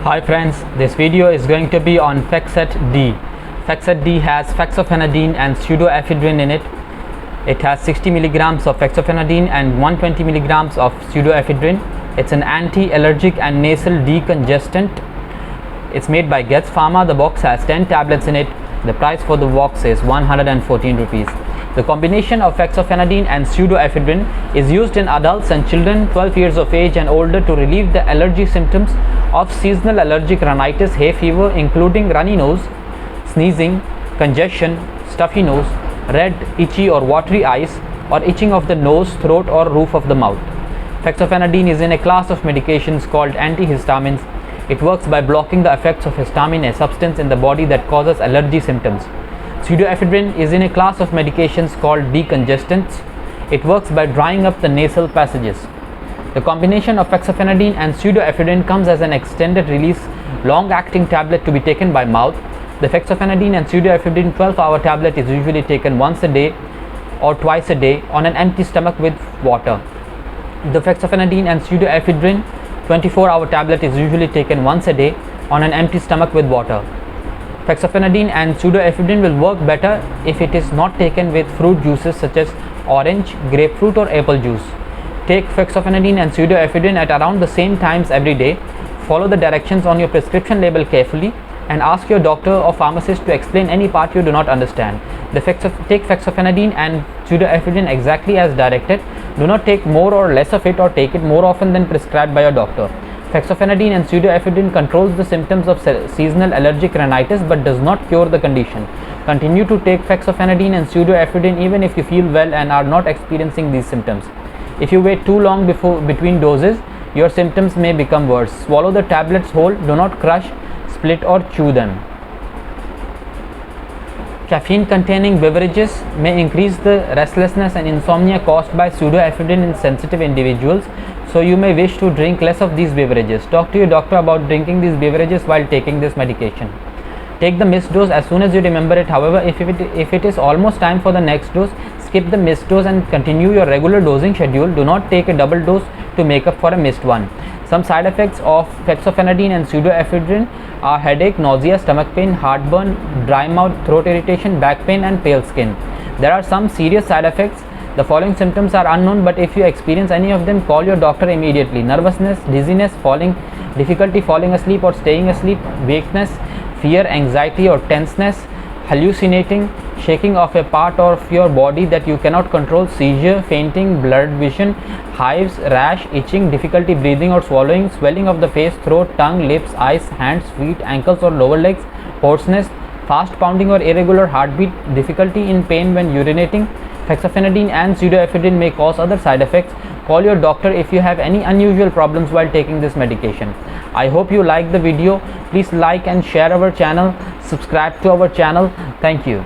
Hi friends, this video is going to be on Fexet D. Fexet D has Fexofenadine and Pseudoephedrine in it. It has 60 milligrams of Fexofenadine and 120 milligrams of Pseudoephedrine. It's an anti-allergic and nasal decongestant. It's made by Getz Pharma. The box has 10 tablets in it. The price for the box is 114 rupees. The combination of Fexofenadine and Pseudoephedrine is used in adults and children 12 years of age and older to relieve the allergy symptoms of seasonal allergic rhinitis, hay fever, including runny nose, sneezing, congestion, stuffy nose, red, itchy or watery eyes, or itching of the nose, throat or roof of the mouth. Fexofenadine is in a class of medications called antihistamines. It works by blocking the effects of histamine, a substance in the body that causes allergy symptoms. Pseudoephedrine is in a class of medications called decongestants. It works by drying up the nasal passages. The combination of Fexofenadine and Pseudoephedrine comes as an extended release, long-acting tablet to be taken by mouth. The Fexofenadine and Pseudoephedrine 12-hour tablet is usually taken once a day or twice a day on an empty stomach with water. The Fexofenadine and Pseudoephedrine 24-hour tablet is usually taken once a day on an empty stomach with water. Fexofenadine and Pseudoephedrine will work better if it is not taken with fruit juices such as orange, grapefruit or apple juice. Take Fexofenadine and Pseudoephedrine at around the same times every day. Follow the directions on your prescription label carefully and ask your doctor or pharmacist to explain any part you do not understand. Take Fexofenadine and Pseudoephedrine exactly as directed. Do not take more or less of it or take it more often than prescribed by your doctor. Fexofenadine and Pseudoephedrine controls the symptoms of seasonal allergic rhinitis but does not cure the condition. Continue to take Fexofenadine and Pseudoephedrine even if you feel well and are not experiencing these symptoms. If you wait too long between doses, your symptoms may become worse. Swallow the tablets whole. Do not crush, split or chew them. Caffeine-containing beverages may increase the restlessness and insomnia caused by pseudoephedrine in sensitive individuals, so you may wish to drink less of these beverages. Talk to your doctor about drinking these beverages while taking this medication. Take the missed dose as soon as you remember it. However, if it is almost time for the next dose, skip the missed dose and continue your regular dosing schedule. Do not take a double dose to make up for a missed one. Some side effects of Fexofenadine and Pseudoephedrine are headache, nausea, stomach pain, heartburn, dry mouth, throat irritation, back pain and pale skin. There are some serious side effects. The following symptoms are unknown, but if you experience any of them, call your doctor immediately. Nervousness, dizziness, difficulty falling asleep or staying asleep, weakness, fear, anxiety or tenseness, hallucinating, shaking of a part of your body that you cannot control, seizure, fainting, blurred vision, hives, rash, itching, difficulty breathing or swallowing, swelling of the face, throat, tongue, lips, eyes, hands, feet, ankles or lower legs, hoarseness, fast pounding or irregular heartbeat, difficulty in pain when urinating. Fexofenadine and Pseudoephedrine may cause other side effects. Call your doctor if you have any unusual problems while taking this medication. I hope you like the video. Please like and share our channel. Subscribe to our channel. Thank you.